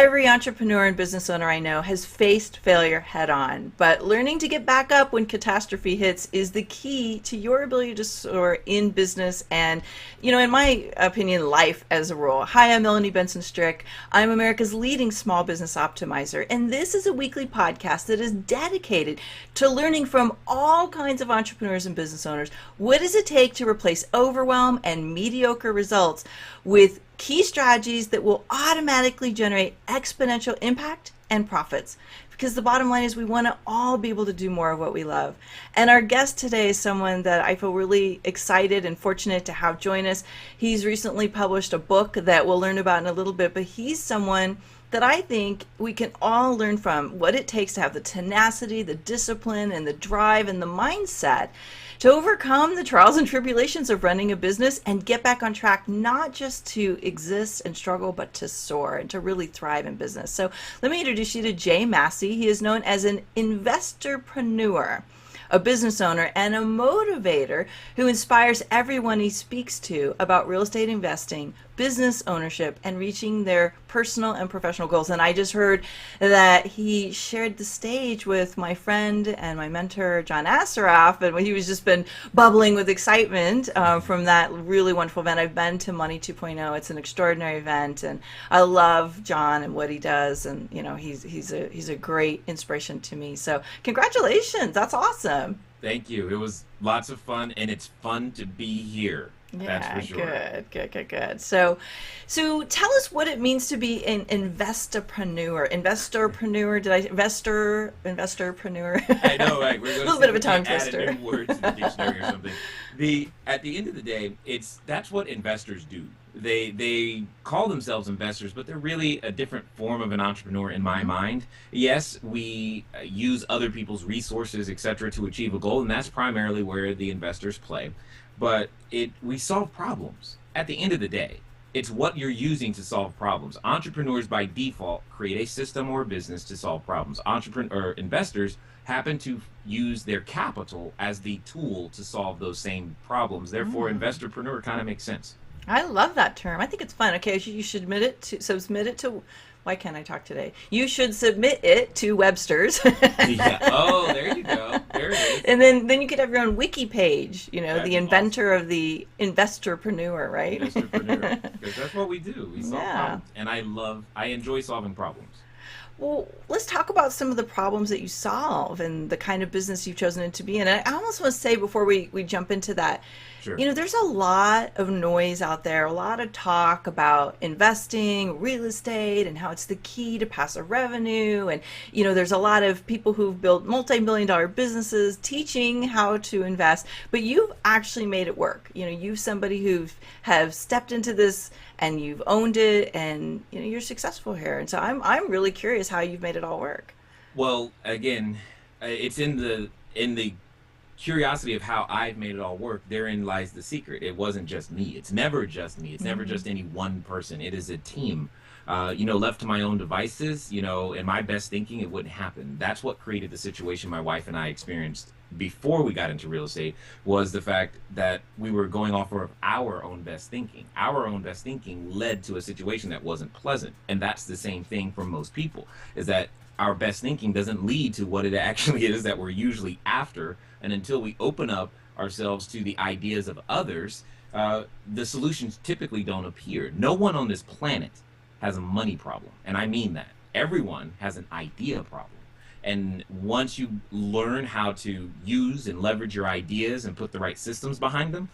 Every entrepreneur and business owner I know has faced failure head on, but learning to get back up when catastrophe hits is the key to your ability to soar in business and, in my opinion, life as a rule. Hi, I'm Melanie Benson. I'm America's leading small business optimizer, and this is a weekly podcast that is dedicated to learning from all kinds of entrepreneurs and business owners. What does it take to replace overwhelm and mediocre results with key strategies that will automatically generate exponential impact and profits? Because the bottom line is we want to all be able to do more of what we love. And our guest today is someone that I feel really excited and fortunate to have join us. He's recently published a book that we'll learn about in a little bit, but he's someone that I think we can all learn from, what it takes to have the tenacity, the discipline, and the drive and the mindset to overcome the trials and tribulations of running a business and get back on track, not just to exist and struggle, but to soar and to really thrive in business. So let me introduce you to J.Massey. He is known as an investorpreneur, a business owner, and a motivator who inspires everyone he speaks to about real estate investing, business ownership, and reaching their personal and professional goals. And I just heard that he shared the stage with my friend and my mentor, John Assaraf, and he was just been bubbling with excitement from that really wonderful event. I've been to Money 2.0. It's an extraordinary event, and I love John and what he does, and he's a great inspiration to me. So congratulations, that's awesome. Thank you. It was lots of fun, and it's fun to be here. Yeah, that's for sure. Good. So tell us what it means to be an investorpreneur. Investorpreneur. I know, right? We're going a little bit of a tongue twister. New words in the dictionary or something. At the end of the day, that's what investors do. They call themselves investors, but they're really a different form of an entrepreneur in my mind. Yes, we use other people's resources, etc., to achieve a goal, and that's primarily where the investors play. But we solve problems. At the end of the day, it's what you're using to solve problems. Entrepreneurs by default create a system or a business to solve problems. Investors happen to use their capital as the tool to solve those same problems. Therefore, investorpreneur kind of makes sense. I love that term. I think it's fun. Okay, you should submit it to. Why can't I talk today? You should submit it to Webster's. Yeah. Oh, there you go. There it is. And then you could have your own wiki page. That'd the inventor of the investorpreneur, right? Investorpreneur. Because that's what we do. We solve problems, and I enjoy solving problems. Well, let's talk about some of the problems that you solve and the kind of business you've chosen to be in. And I almost want to say before we jump into that, sure. There's a lot of noise out there, a lot of talk about investing, real estate, and how it's the key to passive revenue. And, there's a lot of people who've built multi-million-dollar businesses teaching how to invest, but you've actually made it work. You're somebody who have stepped into this and you've owned it, and you're successful here. And so I'm really curious how you've made it all work. Well, again, it's in the curiosity of how I've made it all work. Therein lies the secret. It wasn't just me. It's never just me. It's never just any one person. It is a team. Left to my own devices, in my best thinking, it wouldn't happen. That's what created the situation my wife and I experienced before we got into real estate, was the fact that we were going off of our own best thinking. Our own best thinking led to a situation that wasn't pleasant. And that's the same thing for most people, is that our best thinking doesn't lead to what it actually is that we're usually after. And until we open up ourselves to the ideas of others, the solutions typically don't appear. No one on this planet has a money problem. And I mean that. Everyone has an idea problem. And once you learn how to use and leverage your ideas and put the right systems behind them,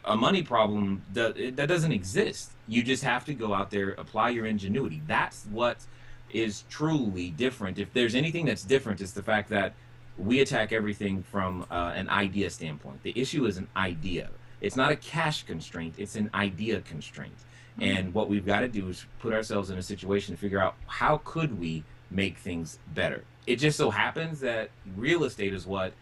a money problem, that doesn't exist. You just have to go out there, apply your ingenuity. That's what is truly different. If there's anything that's different, it's the fact that we attack everything from an idea standpoint. The issue is an idea. It's not a cash constraint, it's an idea constraint. And what we've got to do is put ourselves in a situation to figure out how could we make things better. It just so happens that real estate is what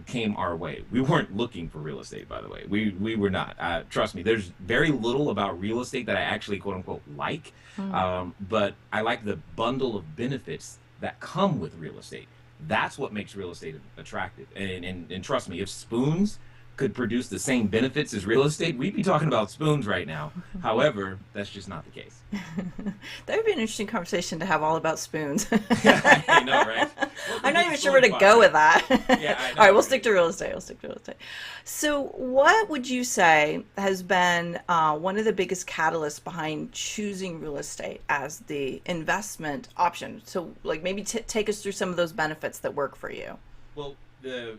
came our way. We weren't looking for real estate, by the way. We were not. Trust me, there's very little about real estate that I actually quote unquote like, but I like the bundle of benefits that come with real estate. That's what makes real estate attractive. And trust me, if spoons could produce the same benefits as real estate, we'd be talking about spoons right now. However, that's just not the case. That would be an interesting conversation to have all about spoons. I know, right? Well, I'm the not big even sure where to spoon go fight. with that. Yeah, I All right, know. we'll stick to real estate. We'll stick to real estate. So, what would you say has been one of the biggest catalysts behind choosing real estate as the investment option? So, like maybe take us through some of those benefits that work for you. Well, the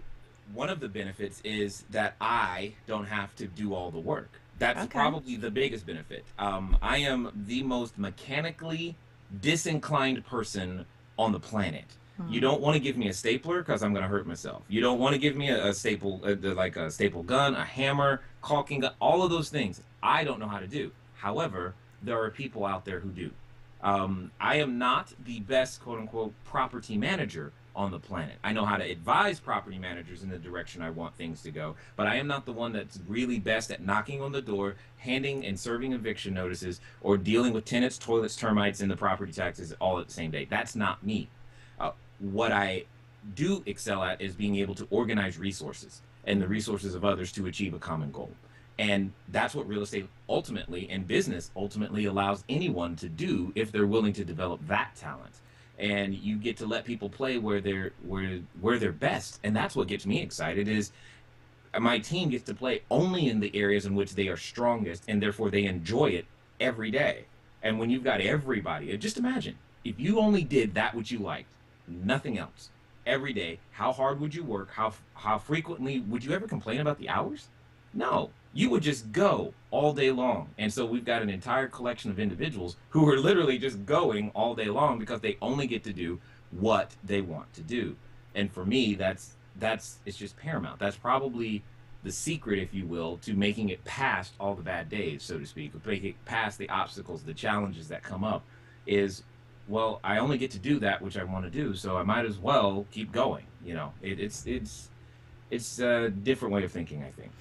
one of the benefits is that I don't have to do all the work. That's Okay. probably the biggest benefit. I am the most mechanically disinclined person on the planet. You Hmm. don't want to give me a stapler because I'm going to hurt myself. You don't want to give me a staple, like a staple gun, a hammer, caulking gun, all of those things. I don't know how to do. However, there are people out there who do. I am not the best, quote unquote, property manager on the planet. I know how to advise property managers in the direction I want things to go, but I am not the one that's really best at knocking on the door, handing and serving eviction notices, or dealing with tenants, toilets, termites, and the property taxes all at the same day. That's not me. What I do excel at is being able to organize resources and the resources of others to achieve a common goal. And that's what real estate ultimately and business ultimately allows anyone to do if they're willing to develop that talent. And you get to let people play where they're best. And that's what gets me excited is my team gets to play only in the areas in which they are strongest and therefore they enjoy it every day. And when you've got everybody, just imagine if you only did that which you liked, nothing else, every day, how hard would you work? How frequently would you ever complain about the hours? No, you would just go all day long. And so we've got an entire collection of individuals who are literally just going all day long because they only get to do what they want to do. And for me, that's it's just paramount. That's probably the secret, if you will, to making it past all the bad days, so to speak, making it past the obstacles, the challenges that come up, is well, I only get to do that which I want to do, so I might as well keep going. It's a different way of thinking, I think.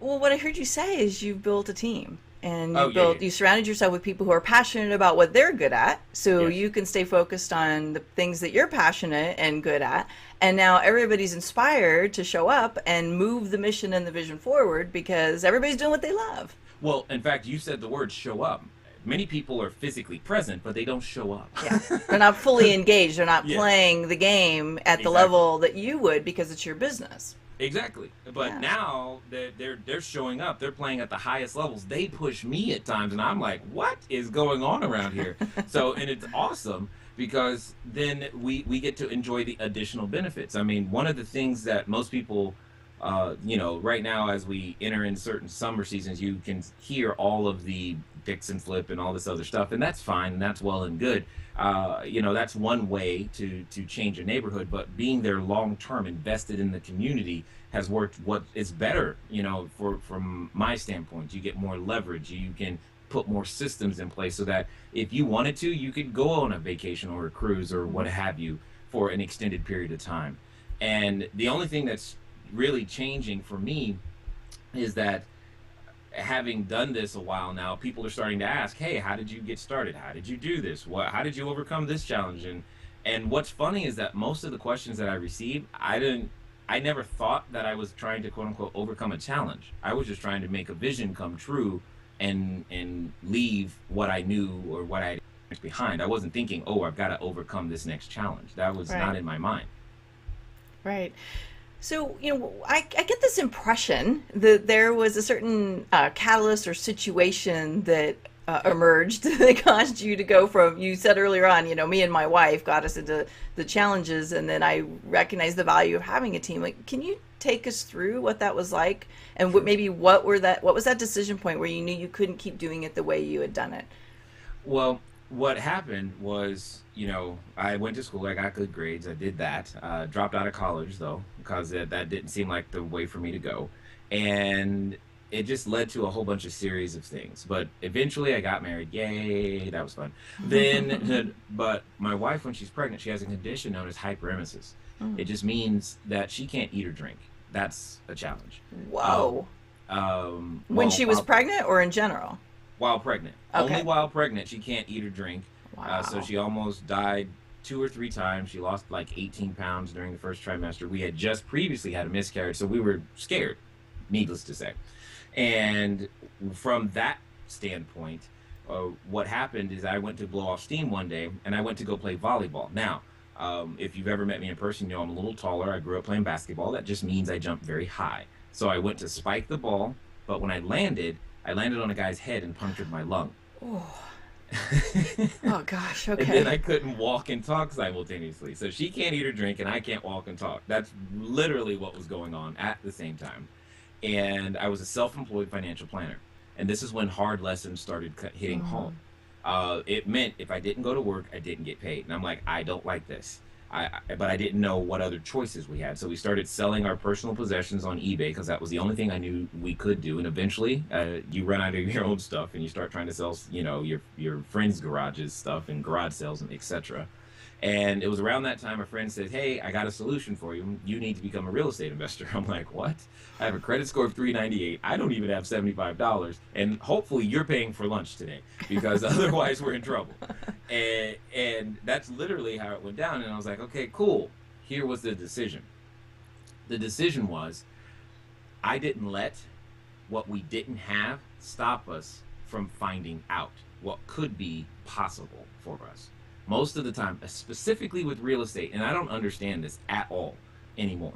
Well, what I heard you say is you built a team and Oh yeah, yeah, you surrounded yourself with people who are passionate about what they're good at so yes, you can stay focused on the things that you're passionate and good at. And now everybody's inspired to show up and move the mission and the vision forward because everybody's doing what they love. well, in fact, you said the word show up. Many people are physically present, but they don't show up. Yeah. They're not fully engaged. They're not Yeah, playing the game at the exactly. level that you would because it's your business. Exactly. But Yeah. now they're showing up. They're playing at the highest levels. They push me at times, and I'm like, what is going on around here? So, and it's awesome because then we get to enjoy the additional benefits. I mean, one of the things that most people, right now as we enter in certain summer seasons, you can hear all of the fix and flip and all this other stuff, and that's fine, and that's well and good. That's one way to change a neighborhood, but being there long term, invested in the community, has worked. What is better, from my standpoint, you get more leverage. You can put more systems in place so that if you wanted to, you could go on a vacation or a cruise or what have you for an extended period of time. And the only thing that's really changing for me is that having done this a while now, people are starting to ask, "Hey, how did you get started? How did you do this? How did you overcome this challenge?" And what's funny is that most of the questions that I receive, I never thought that I was trying to quote unquote overcome a challenge. I was just trying to make a vision come true and leave what I knew or what I had behind. I wasn't thinking, "Oh, I've got to overcome this next challenge." That was Right. not in my mind. Right. So, I get this impression that there was a certain catalyst or situation that emerged that caused you to go from, you said earlier on, me and my wife got us into the challenges, and then I recognized the value of having a team. Like, can you take us through what that was like, and Sure. what was that decision point where you knew you couldn't keep doing it the way you had done it? Well, what happened was, I went to school, I got good grades, I did that. Dropped out of college though, because that didn't seem like the way for me to go. And it just led to a whole bunch of series of things. But eventually I got married. Yay, that was fun. Then, but my wife, when she's pregnant, she has a condition known as hyperemesis. It just means that she can't eat or drink. That's a challenge. Um, Whoa. When well, she was pregnant or in general? while pregnant. Only Okay. while pregnant, she can't eat or drink. So Wow. she almost died 2 or 3 times. She lost like 18 pounds during the first trimester. We had just previously had a miscarriage, so we were scared. needless to say. And from that standpoint, what happened is I went to blow off steam one day and I went to go play volleyball. Now, if you've ever met me in person, you know I'm a little taller. I grew up playing basketball. That just means I jump very high. So I went to spike the ball, but when I landed on a guy's head and punctured my lung. Oh, oh gosh. And then Okay. I couldn't walk and talk simultaneously. So she can't eat or drink, and I can't walk and talk. That's literally what was going on at the same time. And I was a self-employed financial planner. And this is when hard lessons started hitting Oh. home. It meant if I didn't go to work, I didn't get paid. And I'm like, I don't like this. But I didn't know what other choices we had. So we started selling our personal possessions on eBay because that was the only thing I knew we could do. And eventually, you run out of your own stuff and you start trying to sell, your friends' garages stuff and garage sales and etc. And it was around that time a friend said, "Hey, I got a solution for you. You need to become a real estate investor." I'm like, "What? I have a credit score of 398. I don't even have $75. And hopefully you're paying for lunch today because otherwise we're in trouble." And that's literally how it went down. And I was like, "Okay, cool." Here was the decision. The decision was I didn't let what we didn't have stop us from finding out what could be possible for us. Most of the time, specifically with real estate, and I don't understand this at all anymore.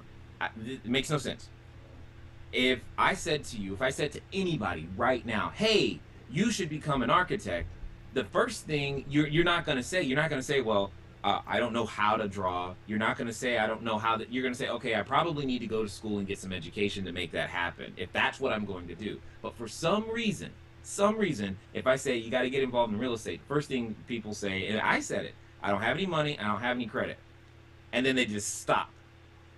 It makes no sense. If I said to anybody right now, "Hey, you should become an architect," the first thing you're not going to say, "Well, I don't know how to draw." You're not going to say, "I don't know how that." You're going to say, "Okay, I probably need to go to school and get some education to make that happen, if that's what I'm going to do." But for some reason, if I say you got to get involved in real estate, first thing people say, and I said it, "I don't have any money, I don't have any credit," and then they just stop.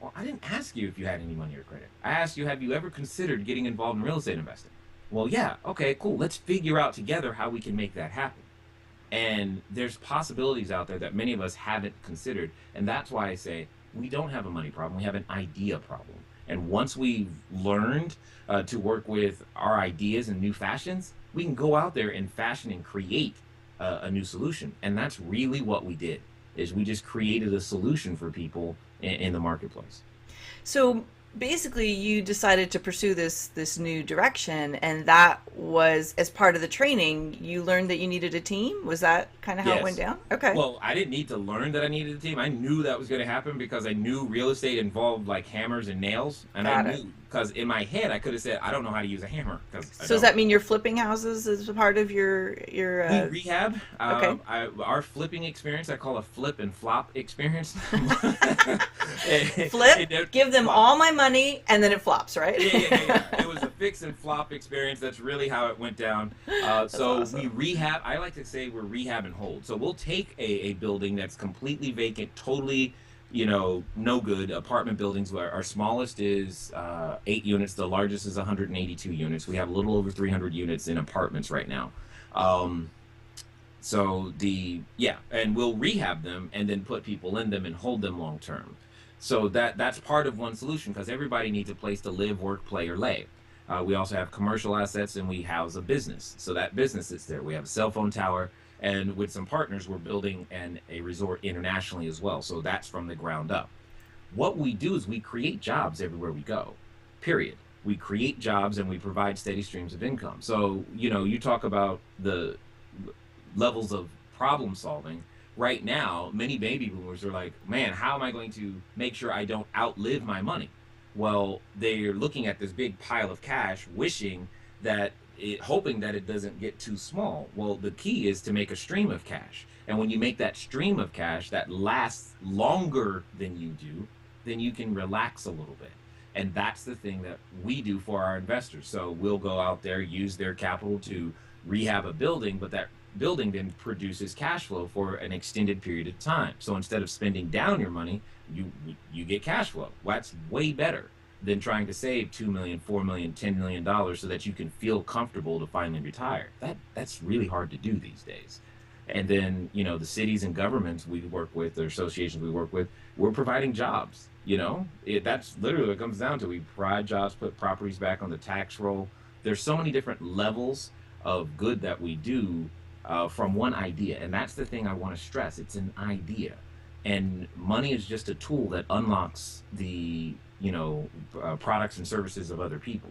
Well, I didn't ask you if you had any money or credit. I asked you, have you ever considered getting involved in real estate investing? Well, yeah. Okay, cool. Let's figure out together how we can make that happen. And there's possibilities out there that many of us haven't considered. And that's why I say we don't have a money problem. We have an idea problem. And once we've learned to work with our ideas in new fashions, we can go out there and fashion and create a new solution. And that's really what we did, is we just created a solution for people in the marketplace. So basically, you decided to pursue this new direction, and that was as part of the training. You learned that you needed a team. Was that kind of how it went Yes. down? Okay, Well, I didn't need to learn that I needed a team. I knew that was going to happen because I knew real estate involved like hammers and nails. And I got it. knew because in my head, I could have said, "I don't know how to use a hammer," because I So does don't. that mean you're flipping houses as a part of your We rehab. okay. Our flipping experience, I call a flip and flop experience. Flip, give them Flop. all my money, and then it flops, right? Yeah. It was a fix and flop experience. That's really how it went down. That's So we awesome. rehab. I like to say we're rehab and hold. So we'll take a building that's completely vacant, totally, no good apartment buildings. Where our smallest is 8 units. The largest is 182 units. We have a little over 300 units in apartments right now. Um, and we'll rehab them and then put people in them and hold them long term. So that's part of one solution because everybody needs a place to live, work, play, or lay. We also have commercial assets and we house a business. So that business is there. We have a cell phone tower, and with some partners, we're building a resort internationally as well. So that's from the ground up. What we do is we create jobs everywhere we go. Period. We create jobs and we provide steady streams of income. So you talk about the levels of problem solving. Right now, many baby boomers are like, "Man, how am I going to make sure I don't outlive my money?" Well, they're looking at this big pile of cash, hoping that it doesn't get too small. Well, the key is to make a stream of cash. And when you make that stream of cash that lasts longer than you do, then you can relax a little bit. And that's the thing that we do for our investors. So we'll go out there, use their capital to rehab a building, but that building then produces cash flow for an extended period of time. So instead of spending down your money, you get cash flow. Well, that's way better than trying to save 2 million, 4 million, $10 million so that you can feel comfortable to finally retire. That's really hard to do these days. And then the cities and governments we work with, the associations we work with, we're providing jobs. That's literally what it comes down to. We provide jobs, put properties back on the tax roll. There's so many different levels of good that we do from one idea. And that's the thing I want to stress. It's an idea. And money is just a tool that unlocks products and services of other people.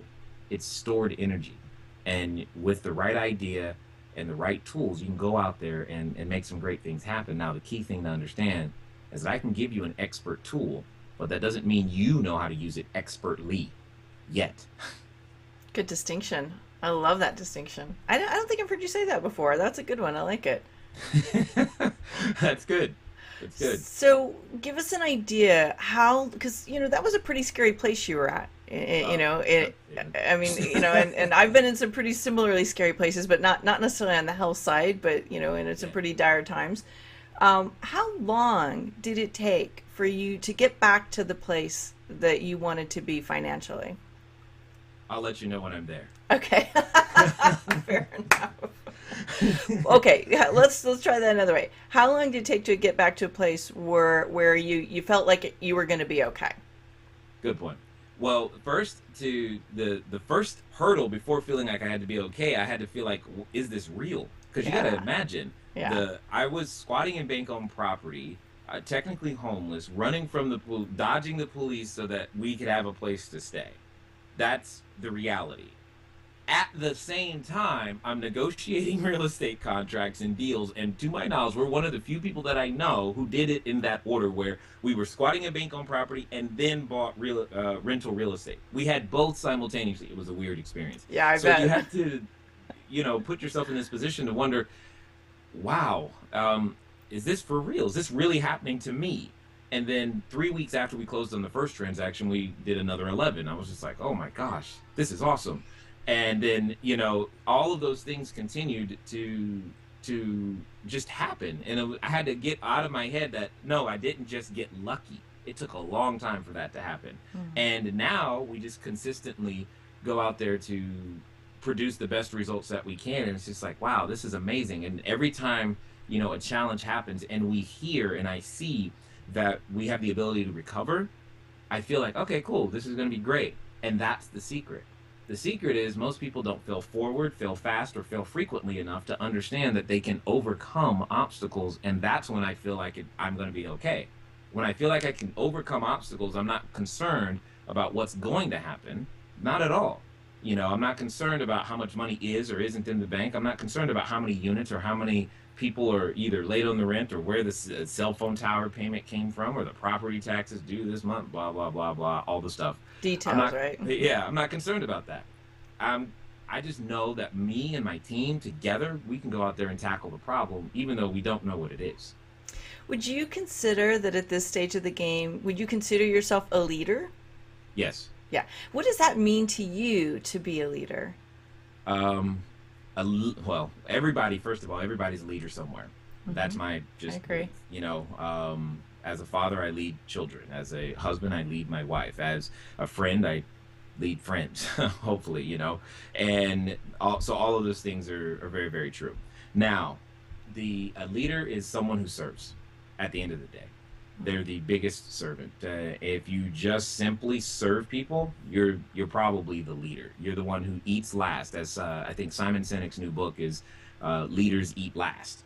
It's stored energy. And with the right idea and the right tools, you can go out there and make some great things happen. Now, the key thing to understand is that I can give you an expert tool, but that doesn't mean you know how to use it expertly yet. Good distinction. I love that distinction. I don't think I've heard you say that before. That's a good one. I like it. That's good. That's good. So give us an idea how, because, that was a pretty scary place you were at. I mean, and I've been in some pretty similarly scary places, but not necessarily on the health side, but, in some pretty dire times. How long did it take for you to get back to the place that you wanted to be financially? I'll let you know when I'm there. Okay. Fair enough. Okay, let's try that another way. How long did it take to get back to a place where you felt like you were going to be okay? Good point. Well, first, to the first hurdle before feeling like I had to be okay, I had to feel like, is this real? Because you got to imagine, I was squatting in bank-owned property, technically homeless, running from dodging the police so that we could have a place to stay. That's the reality. At the same time, I'm negotiating real estate contracts and deals, and to my knowledge, we're one of the few people that I know who did it in that order, where we were squatting a bank on property and then bought rental real estate. We had both simultaneously. It was a weird experience. Yeah, I bet. So you have to, put yourself in this position to wonder, wow, is this for real? Is this really happening to me? And then 3 weeks after we closed on the first transaction, we did another 11. I was just like, oh my gosh, this is awesome. And then, all of those things continued to just happen. And I had to get out of my head that, no, I didn't just get lucky. It took a long time for that to happen. Mm-hmm. And now we just consistently go out there to produce the best results that we can. And it's just like, wow, this is amazing. And every time, a challenge happens and we hear and I see that we have the ability to recover, I feel like, okay, cool, this is going to be great. And that's the secret. The secret is most people don't fail forward, fail fast, or fail frequently enough to understand that they can overcome obstacles, and that's when I feel like I'm going to be okay. When I feel like I can overcome obstacles, I'm not concerned about what's going to happen. Not at all. I'm not concerned about how much money is or isn't in the bank. I'm not concerned about how many units or how many people are either late on the rent or where the cell phone tower payment came from or the property taxes due this month, blah, blah, blah, blah, all the stuff. Details, right? Yeah, I'm not concerned about that. I just know that me and my team together, we can go out there and tackle the problem, even though we don't know what it is. Would you consider that at this stage of the game, would you consider yourself a leader? Yes. Yeah. What does that mean to you to be a leader? Well, everybody, first of all, everybody's a leader somewhere. Mm-hmm. That's my I agree. As a father, I lead children. As a husband, I lead my wife. As a friend, I lead friends, hopefully, and so all of those things are very, very true. Now, a leader is someone who serves at the end of the day. They're the biggest servant. If you just simply serve people, you're probably the leader. You're the one who eats last. As I think Simon Sinek's new book is Leaders Eat Last.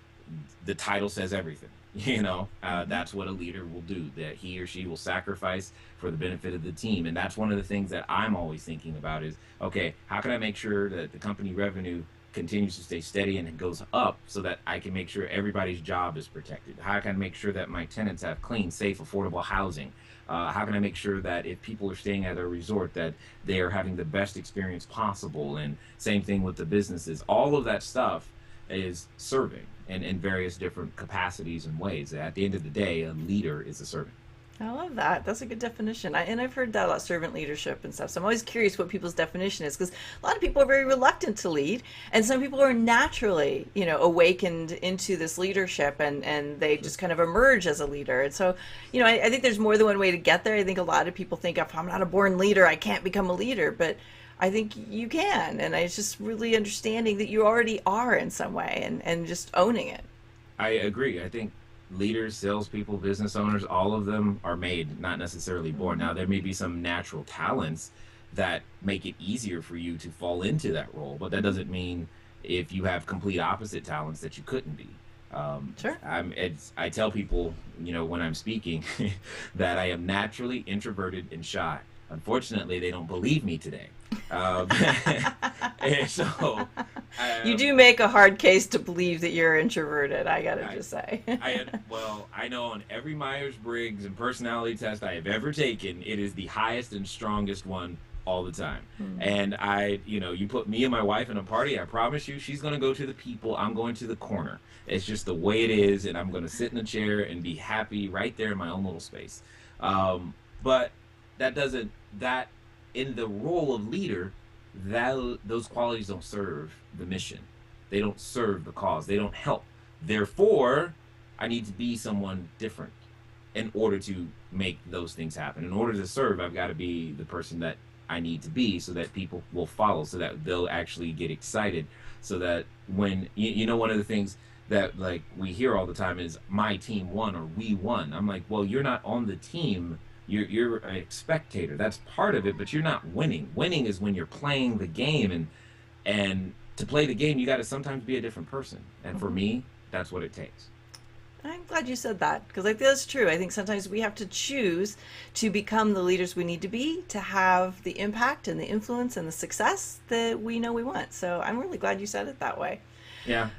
The title says everything. That's what a leader will do, that he or she will sacrifice for the benefit of the team. And that's one of the things that I'm always thinking about is, okay, how can I make sure that the company revenue continues to stay steady and it goes up so that I can make sure everybody's job is protected? How can I make sure that my tenants have clean, safe, affordable housing? How can I make sure that if people are staying at a resort that they are having the best experience possible? And same thing with the businesses. All of that stuff is serving in various different capacities and ways. At the end of the day, a leader is a servant. I love that. That's a good definition. And I've heard that about servant leadership and stuff. So I'm always curious what people's definition is, because a lot of people are very reluctant to lead, and some people are naturally, awakened into this leadership, and they just kind of emerge as a leader. And so, I think there's more than one way to get there. I think a lot of people think, if I'm not a born leader, I can't become a leader. But I think you can, and it's just really understanding that you already are in some way, and just owning it. I agree. I think leaders, salespeople, business owners, all of them are made, not necessarily born. Now, there may be some natural talents that make it easier for you to fall into that role, but that doesn't mean if you have complete opposite talents that you couldn't be. Sure. I tell people, when I'm speaking, that I am naturally introverted and shy. Unfortunately, they don't believe me today. Um, and so, You um, do make a hard case to believe that you're introverted, I gotta I, just say. well, I know on every Myers-Briggs and personality test I have ever taken, it is the highest and strongest one all the time. Hmm. And you put me and my wife in a party, I promise you, she's going to go to the people, I'm going to the corner. It's just the way it is, and I'm going to sit in a chair and be happy right there in my own little space. But that doesn't, that in the role of leader, that those qualities don't serve the mission. They don't serve the cause. They don't help. Therefore, I need to be someone different in order to make those things happen. In order to serve, I've got to be the person that I need to be so that people will follow, so that they'll actually get excited. So that when, one of the things that like we hear all the time is my team won or we won. I'm like, well, you're not on the team. You're a spectator. That's part of it, but you're not winning. Winning is when you're playing the game, and to play the game, you got to sometimes be a different person. And for Hmm. me, that's what it takes. I'm glad you said that because I think that's true. I think sometimes we have to choose to become the leaders we need to be to have the impact and the influence and the success that we know we want. So I'm really glad you said it that way. Yeah.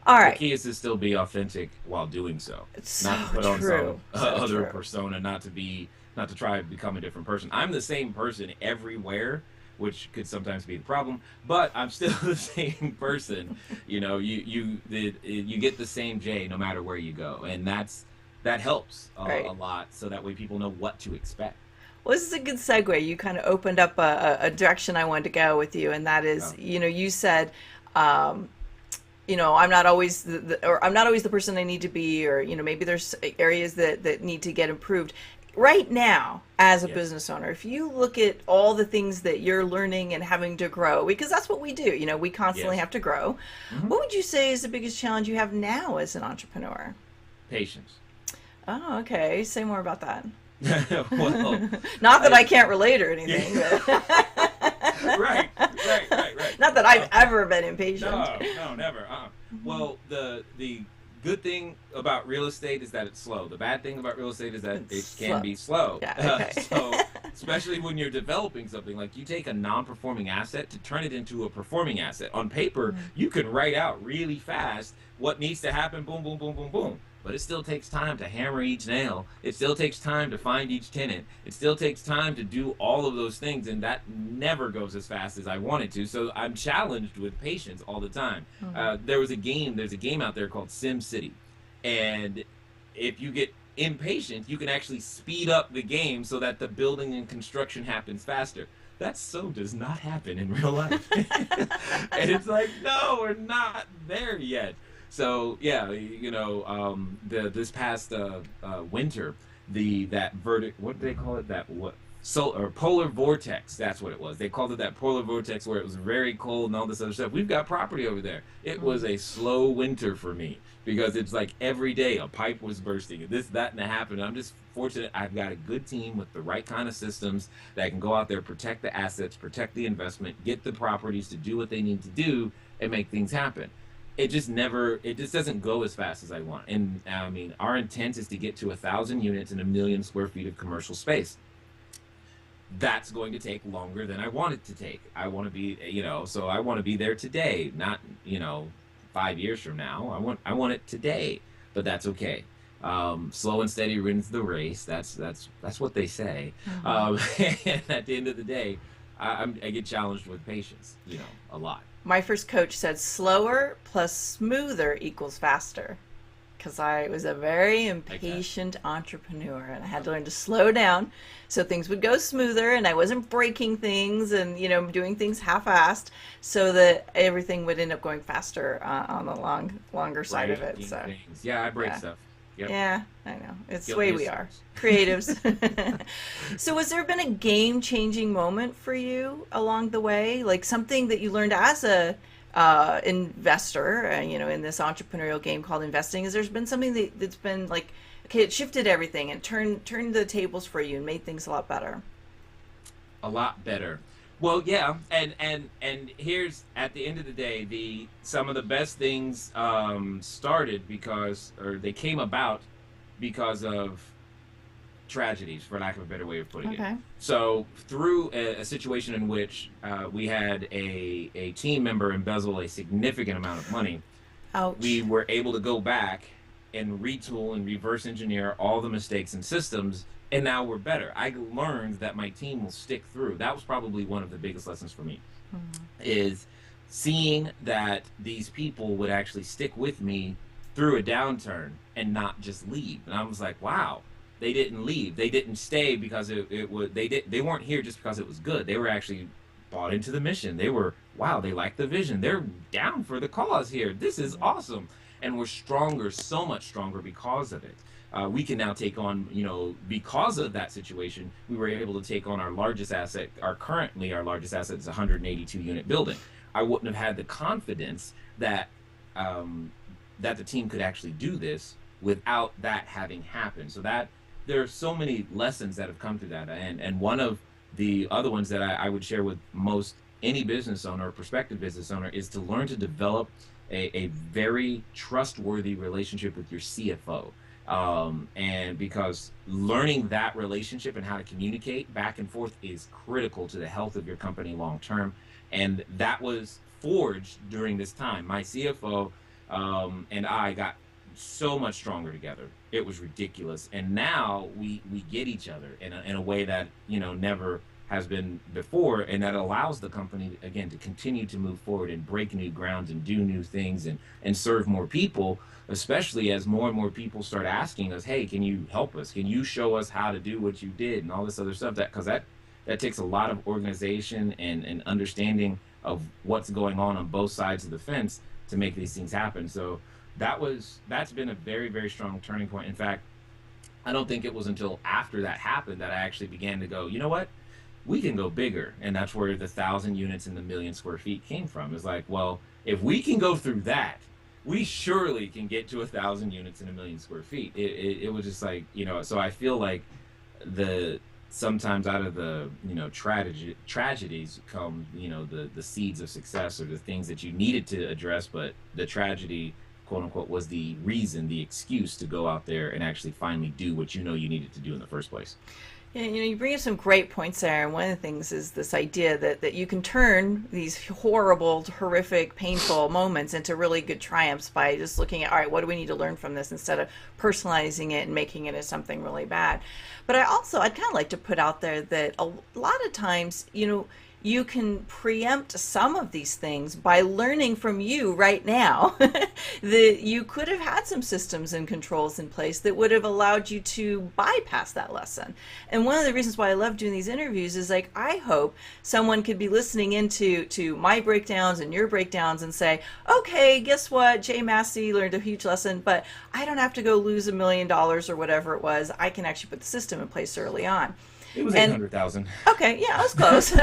All The right. key is to still be authentic while doing so, It's not to so put on some true. So other true. persona, not to try to become a different person. I'm the same person everywhere, which could sometimes be the problem, but I'm still the same person. You get the same Jay no matter where you go, and that helps a Right. lot, so that way people know what to expect. Well, this is a good segue. You kind of opened up a direction I wanted to go with you, and that is, So, you said, um, I'm not always or I'm not always the person I need to be, or maybe there's areas that need to get improved. Right now, as a yes, business owner, if you look at all the things that you're learning and having to grow, because that's what we do, we constantly yes, have to grow. hmm What would you say is the biggest challenge you have now as an entrepreneur? patience. Oh, okay. Say more about that. Well, Not that I I can't relate or yeah, anything, but right, right. not that I've ever been impatient. No, no, never. Well, the good thing about real estate is that it's slow. The bad thing about real estate is that It's it can slow. be slow. Yeah, okay. So, especially when you're developing something, like you take a non-performing asset to turn it into a performing asset. On paper, you can write out really fast what needs to happen. Boom, boom, boom, boom, boom. But it still takes time to hammer each nail. It still takes time to find each tenant. It still takes time to do all of those things, and that never goes as fast as I want it to. So I'm challenged with patience all the time. Mhm. There's a game out there called Sim City, and if you get impatient, you can actually speed up the game so that the building and construction happens faster. That so does not happen in real life. And it's like, no, we're not there yet. So yeah, the this past winter, that verdict, what do they call it? That what so or polar vortex. That's what it was. They called it that polar vortex, where it was very cold and all this other stuff. We've got property over there. It was a slow winter for me, because it's like every day a pipe was bursting and this, that, and that happened. I'm just fortunate I've got a good team with the right kind of systems that can go out there, protect the assets, protect the investment, get the properties to do what they need to do, and make things happen. It just doesn't go as fast as I want. And I mean, our intent is to get to 1,000 units and 1 million square feet of commercial space. That's going to take longer than I want it to take. I want to be, so I want to be there today, not, 5 years from now. I want it today, but that's okay. Slow and steady wins the race. That's what they say. Mhm. And at the end of the day, I get challenged with patience, a lot. My first coach said slower plus smoother equals faster because I was a very Like that. impatient entrepreneur and I had to learn to slow down so things would go smoother and I wasn't breaking things and doing things half-assed so that everything would end up going faster on the longer side of it. Breaking So things. Yeah, I break yeah. stuff. Yep. Yeah, I know. It's the way Guilty as we are. charged. Creatives. So has there been a game-changing moment for you along the way? Like something that you learned as a investor, in this entrepreneurial game called investing? Has there been something that's been like, okay, it shifted everything and turned the tables for you and made things a lot better? A lot better. Well, yeah, and here's, at the end of the day, the some of the best things started because, or they came about because of tragedies, for lack of a better way of putting it. Okay. So through a situation in which we had a team member embezzle a significant amount of money, Ouch. we were able to go back and retool and reverse engineer all the mistakes and systems, and now we're better. I learned that my team will stick through. That was probably one of the biggest lessons for me, is seeing that these people would actually stick with me through a downturn and not just leave. And I was like, wow, they didn't leave. They didn't stay because it was, they weren't here just because it was good. They were actually bought into the mission. They were, wow, they like the vision. They're down for the cause here. This is awesome. And we're stronger, so much stronger because of it. We can now take on, because of that situation, we were able to take on our largest asset. Currently our largest asset is a 182 unit building. I wouldn't have had the confidence that that the team could actually do this without that having happened. So that there are so many lessons that have come through that. And one of the other ones that I would share with most any business owner or prospective business owner is to learn to develop a very trustworthy relationship with your CFO. And because learning that relationship and how to communicate back and forth is critical to the health of your company long term. And that was forged during this time. My CFO and I got so much stronger together. It was ridiculous. And now we get each other in a way that, never has been before. And that allows the company, again, to continue to move forward and break new grounds and do new things and serve more people, especially as more and more people start asking us, hey, can you help us? Can you show us how to do what you did and all this other stuff? Because that takes a lot of organization and understanding of what's going on both sides of the fence to make these things happen. So that's been a very, very strong turning point. In fact, I don't think it was until after that happened that I actually began to go, you know what? We can go bigger. And that's where the 1,000 units and the 1,000,000 square feet came from. It's like, well, if we can go through that, we surely can get to 1,000 units and 1,000,000 square feet. It was just like, so I feel like sometimes out of the tragedies come the seeds of success, or the things that you needed to address, but the tragedy, quote unquote, was the reason, the excuse to go out there and actually finally do what you needed to do in the first place. Yeah, you bring up some great points there, and one of the things is this idea that you can turn these horrible, horrific, painful moments into really good triumphs by just looking at, all right, what do we need to learn from this, instead of personalizing it and making it as something really bad. But I'd kind of like to put out there that a lot of times, you can preempt some of these things by learning from you right now that you could have had some systems and controls in place that would have allowed you to bypass that lesson. And one of the reasons why I love doing these interviews is, like, I hope someone could be listening into my breakdowns and your breakdowns and say, okay, guess what? J.Massey learned a huge lesson, but I don't have to go lose $1 million or whatever it was. I can actually put the system in place early on. It was 800,000. Okay, yeah, I was close.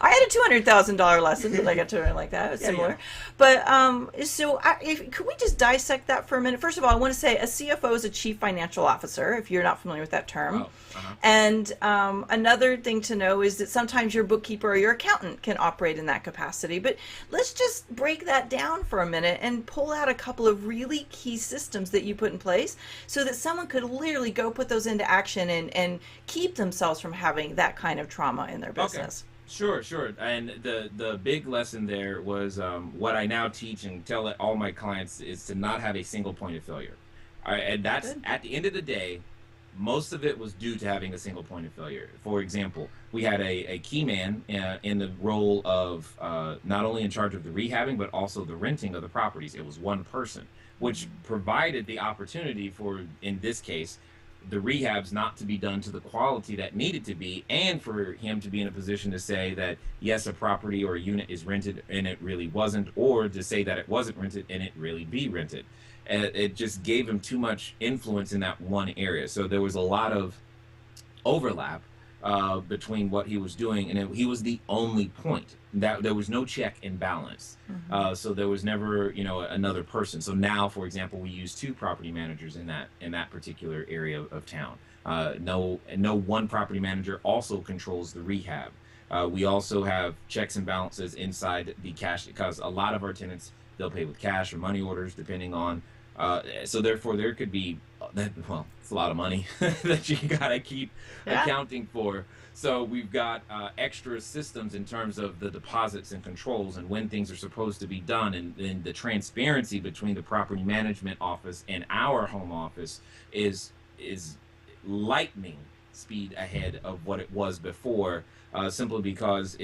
I had a $200,000 lesson that I got to learn like that. It was similar. Yeah. But could we just dissect that for a minute? First of all, I want to say a CFO is a chief financial officer, if you're not familiar with that term. Oh, uh-huh. And another thing to know is that sometimes your bookkeeper or your accountant can operate in that capacity. But let's just break that down for a minute and pull out a couple of really key systems that you put in place so that someone could literally go put those into action and keep themselves from having that kind of trauma in their business. Okay. Sure. And the big lesson there was what I now teach and tell all my clients is to not have a single point of failure. All right, and that's good. At the end of the day, most of it was due to having a single point of failure. For example, we had a key man in the role of not only in charge of the rehabbing, but also the renting of the properties. It was one person, which provided the opportunity for, in this case, the rehabs not to be done to the quality that needed to be, and for him to be in a position to say that, yes, a property or a unit is rented and it really wasn't, or to say that it wasn't rented and it really be rented. It just gave him too much influence in that one area. So there was a lot of overlap between what he was doing, and he was the only point. That there was no check and balance. Mm-hmm. So there was never, another person. So now, for example, we use 2 property managers in that particular area of town. No one property manager also controls the rehab. We also have checks and balances inside the cash, because a lot of our tenants, they'll pay with cash or money orders, depending on So therefore, there could be well, it's a lot of money that you gotta keep Yeah. accounting for. So we've got extra systems in terms of the deposits and controls and when things are supposed to be done, and the transparency between the property management office and our home office is lightning speed ahead of what it was before, simply because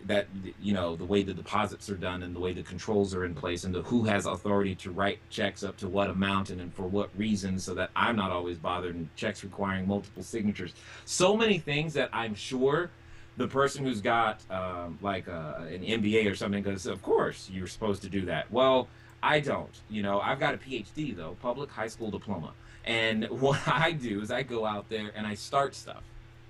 that the way the deposits are done and the way the controls are in place and who has authority to write checks up to what amount and for what reason, so that I'm not always bothered, and checks requiring multiple signatures. So many things that I'm sure the person who's got an MBA or something goes, of course you're supposed to do that. Well, I don't. I've got a PhD though, public high school diploma. And what I do is I go out there and I start stuff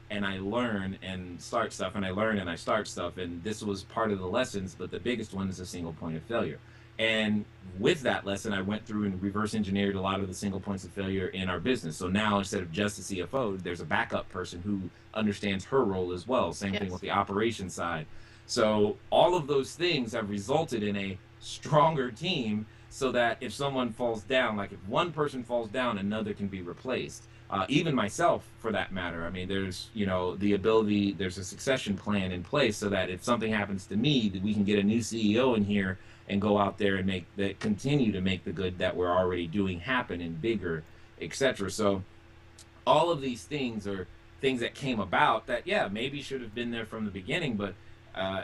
and I learn and start stuff and I learn and I start stuff. And this was part of the lessons, but the biggest one is a single point of failure. And with that lesson, I went through and reverse engineered a lot of the single points of failure in our business. So now instead of just a CFO, there's a backup person who understands her role as well. Same thing with the operations side. So all of those things have resulted in a stronger team, so that if someone falls down, like if one person falls down, another can be replaced. Even myself, for that matter. I mean, there's the ability, there's a succession plan in place, so that if something happens to me, that we can get a new CEO in here and go out there and continue to make the good that we're already doing happen and bigger, etc. So all of these things are things that came about that maybe should have been there from the beginning, but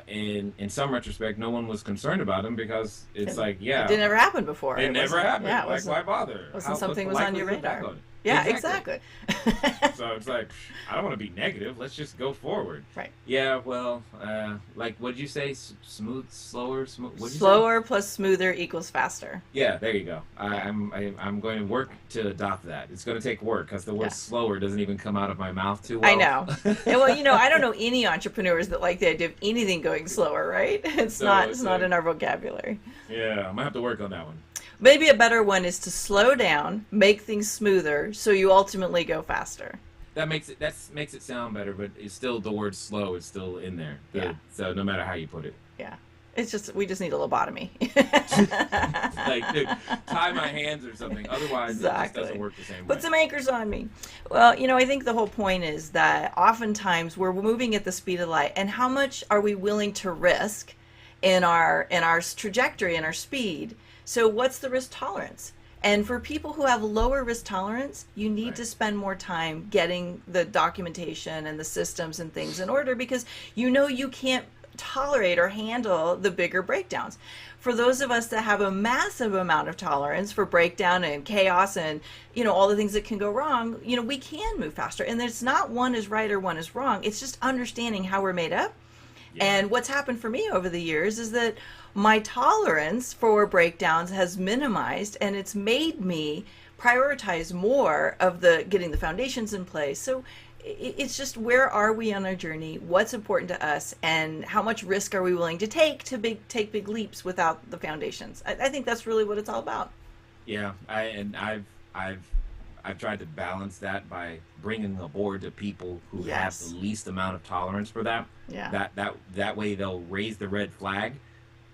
in some retrospect, no one was concerned about them, because it didn't ever happen before. It never happened. Yeah, why bother? Wasn't something was on your radar. Yeah, exactly. So it's like, I don't want to be negative. Let's just go forward. Right. Yeah. Well, what did you say? Smooth, slower, smooth. Slower plus smoother equals faster. Yeah. There you go. I'm going to work to adopt that. It's going to take work, because the word slower doesn't even come out of my mouth too well. I know. Well, I don't know any entrepreneurs that like the idea of anything going slower. Right? It's not in our vocabulary. Yeah, I might have to work on that one. Maybe a better one is to slow down, make things smoother, so you ultimately go faster. That makes it sound better, but it's still, the word slow is still in there. So no matter how you put it. Yeah. It's just, we just need a lobotomy. Dude, tie my hands or something. Otherwise, it just doesn't work the same way. Put some anchors on me. Well, I think the whole point is that oftentimes we're moving at the speed of light, and how much are we willing to risk in our trajectory and our speed? So what's the risk tolerance? And for people who have lower risk tolerance, you need to spend more time getting the documentation and the systems and things in order, because you can't tolerate or handle the bigger breakdowns. For those of us that have a massive amount of tolerance for breakdown and chaos and all the things that can go wrong, we can move faster. And it's not one is right or one is wrong. It's just understanding how we're made up. And what's happened for me over the years is that my tolerance for breakdowns has minimized, and it's made me prioritize more of getting the foundations in place. So it's just, where are we on our journey? What's important to us, and how much risk are we willing to take take big leaps without the foundations? I think that's really what it's all about. Yeah, I've tried to balance that by bringing aboard the people who have the least amount of tolerance for that. Yeah. That way they'll raise the red flag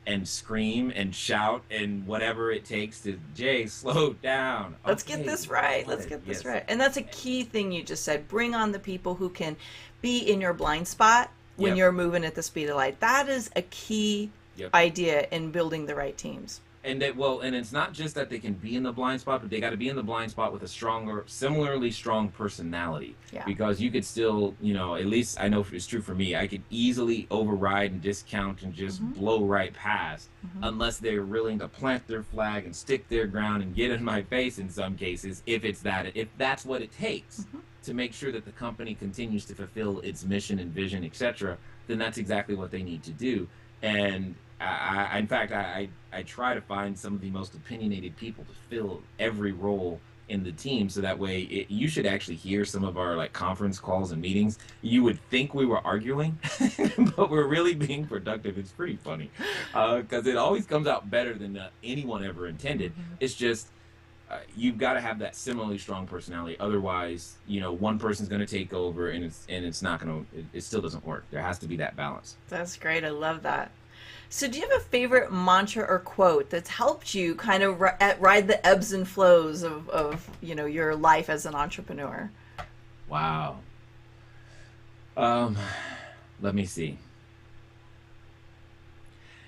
and scream and shout and whatever it takes to, Jay, slow down. Let's get this right. Let's get this right. And that's a key thing you just said. Bring on the people who can be in your blind spot when you're moving at the speed of light. That is a key idea in building the right teams. And and it's not just that they can be in the blind spot, but they got to be in the blind spot with a similarly strong personality. Yeah. Because you could still, at least I know it's true for me, I could easily override and discount and just blow right past, unless they're willing to plant their flag and stick their ground and get in my face in some cases, if that's what it takes to make sure that the company continues to fulfill its mission and vision, etc., then that's exactly what they need to do. And in fact, I try to find some of the most opinionated people to fill every role in the team, so that way you should actually hear some of our conference calls and meetings. You would think we were arguing, but we're really being productive. It's pretty funny, because it always comes out better than anyone ever intended. It's just you've got to have that similarly strong personality. Otherwise, one person's going to take over, and it's not going to. It still doesn't work. There has to be that balance. That's great. I love that. So do you have a favorite mantra or quote that's helped you kind of ride the ebbs and flows of your life as an entrepreneur? Wow. Um, Let me see.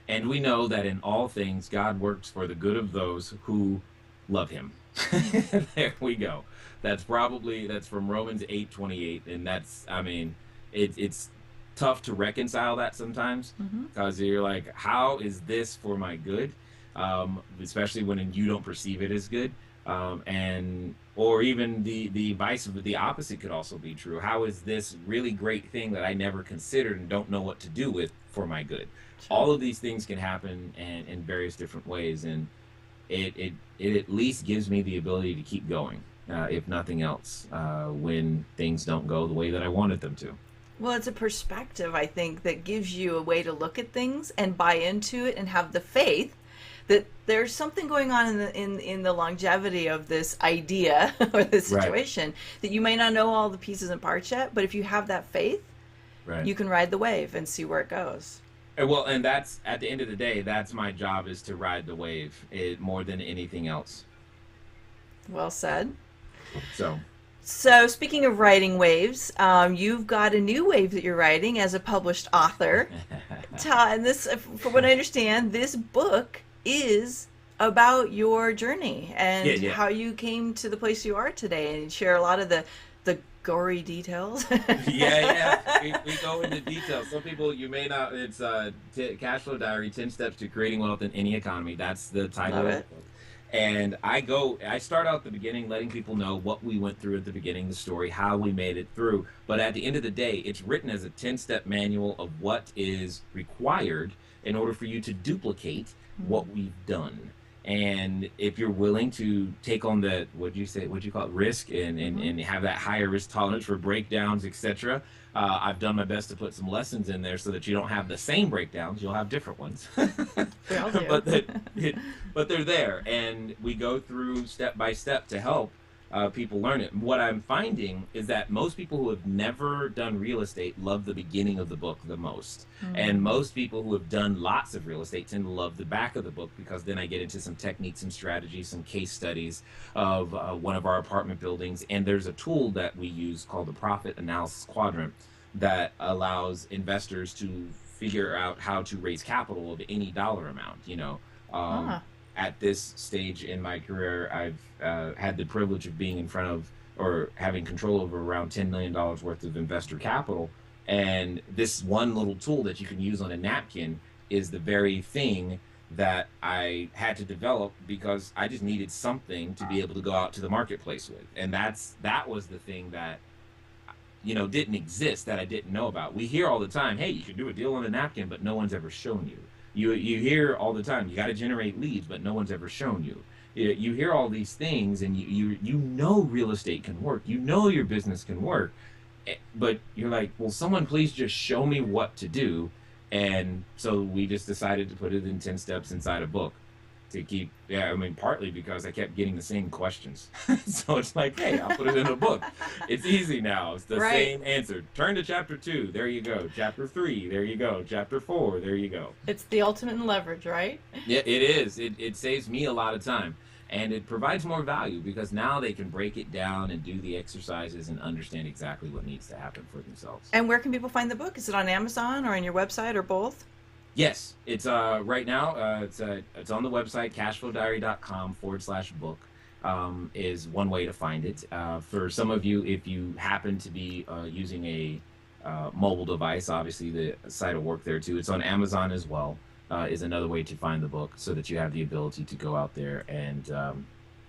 And we know that in all things, God works for the good of those who love him. There we go. That's from Romans 8:28. And that's, I mean, it's tough to reconcile that sometimes Mm-hmm. because you're like, how is this for my good? Especially when you don't perceive it as good. And or even the vice of the opposite could also be true. How is this really great thing that I never considered and don't know what to do with for my good? Sure. All of these things can happen and in various different ways, and it at least gives me the ability to keep going, if nothing else, when things don't go the way that I wanted them to. Well, it's a perspective, I think, that gives you a way to look at things and buy into it and have the faith that there's something going on in the longevity of this idea or this Right, situation that you may not know all the pieces and parts yet, but if you have that faith, right. you can ride the wave and see where it goes. Well, and that's at the end of the day, that's my job, is to ride the wave, more than anything else. Well said. So, So, speaking of riding waves, you've got a new wave that you're riding as a published author. And this, from what I understand, this book is about your journey yeah, and yeah. how you came to the place you are today, and share a lot of the gory details. Yeah, yeah. We go into detail. Some people, you may not. It's Cash Flow Diary: 10 Steps to Creating Wealth in Any Economy. That's the title Love of it. the book. And I start out at the beginning, letting people know what we went through at the beginning, the story, how we made it through. But at the end of the day, it's written as a 10-step manual of what is required in order for you to duplicate what we've done. And if you're willing to take on that, what'd you call it, risk, Mm-hmm. and have that higher risk tolerance for breakdowns, etc. I've done my best to put some lessons in there so that you don't have the same breakdowns, you'll have different ones. We all do. but that but they're there, and we go through step by step to help people learn it. What I'm finding is that most people who have never done real estate love the beginning of the book the most, and Mm. most people who have done lots of real estate tend to love the back of the book, because then I get into some techniques, some strategies, some case studies of one of our apartment buildings, and there's a tool that we use called the Profit Analysis Quadrant that allows investors to figure out how to raise capital of any dollar amount. Um, Ah. at this stage in my career, I've had the privilege of being in front of, or having control over, around $10 million worth of investor capital. And this one little tool that you can use on a napkin is the very thing that I had to develop, because I just needed something to be able to go out to the marketplace with. And that was the thing that didn't exist, that I didn't know about. We hear all the time, hey, you can do a deal on a napkin, but no one's ever shown you. You hear all the time, you got to generate leads, but no one's ever shown you. You hear all these things, and you know real estate can work. You know your business can work, but you're like, well, someone please just show me what to do. And so we just decided to put it in 10 steps inside a book to keep, yeah, I mean, partly because I kept getting the same questions. So it's like, hey, I'll put it in a book. It's easy now. It's the Right. same answer. Turn to chapter 2. There you go. Chapter 3. There you go. Chapter 4. There you go. It's the ultimate in leverage, right? Yeah, it is. It saves me a lot of time. And it provides more value, because now they can break it down and do the exercises and understand exactly what needs to happen for themselves. And where can people find the book? Is it on Amazon or on your website or both? Yes, it's right now. It's on the website, cashflowdiary.com/book. Is one way to find it. For some of you, if you happen to be using a mobile device, obviously the site will work there too. It's on Amazon as well. Is another way to find the book, so that you have the ability to go out there and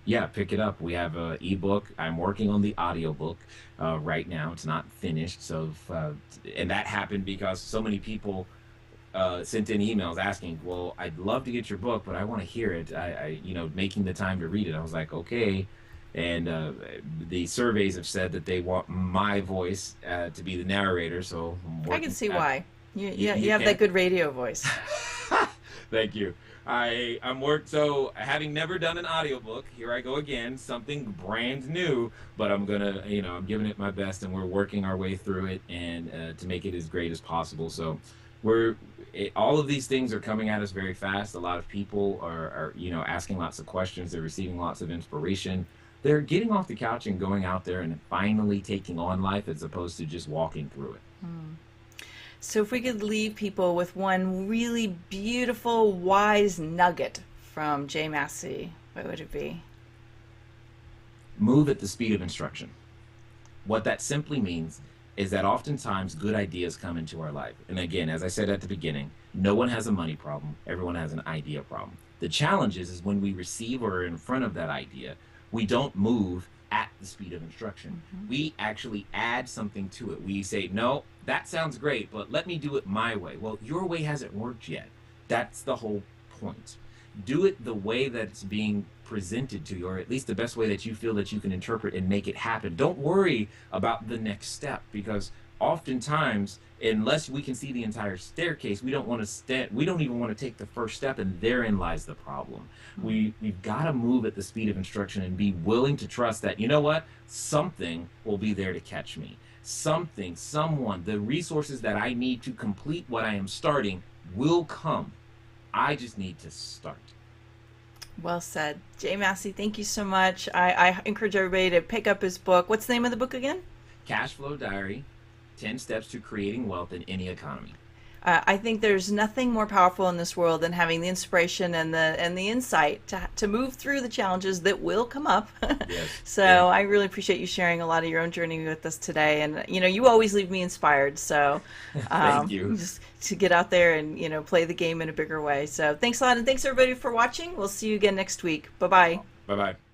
yeah, pick it up. We have an ebook. I'm working on the audiobook right now. It's not finished, so and that happened because so many people sent in emails asking, well, I'd love to get your book, but I want to hear it. Making the time to read it. I was like, okay. And the surveys have said that they want my voice to be the narrator, so I'm I can working. see why. You You have that can. good radio voice. Thank you. I'm work so having never done an audiobook, here I go again, something brand new, but I'm giving it my best, and we're working our way through it, and to make it as great as possible. So All of these things are coming at us very fast. A lot of people are asking lots of questions. They're receiving lots of inspiration. They're getting off the couch and going out there and finally taking on life as opposed to just walking through it. So if we could leave people with one really beautiful, wise nugget from J.Massey, what would it be? Move at the speed of instruction. What that simply means is that oftentimes good ideas come into our life. And again, as I said at the beginning, no one has a money problem. Everyone has an idea problem. The challenge is when we receive or are in front of that idea, we don't move at the speed of instruction. We actually add something to it. We say, no, that sounds great, but let me do it my way. Well, your way hasn't worked yet. That's the whole point. Do it the way that it's being presented to you, or at least the best way that you feel that you can interpret and make it happen. Don't worry about the next step, because oftentimes, unless we can see the entire staircase, we don't even want to take the first step, and therein lies the problem. We've got to move at the speed of instruction and be willing to trust that, you know what, something will be there to catch me. Something, someone, the resources that I need to complete what I am starting will come. I just need to start. Well said. J.Massey, thank you so much. I encourage everybody to pick up his book. What's the name of the book again? Cash Flow Diary, 10 Steps to Creating Wealth in Any Economy. I think there's nothing more powerful in this world than having the inspiration and the insight to move through the challenges that will come up. Yes. So Yeah. I really appreciate you sharing a lot of your own journey with us today. And you always leave me inspired. So Thank you. just to get out there and play the game in a bigger way. So thanks a lot, and thanks everybody for watching. We'll see you again next week. Bye bye. Bye-bye.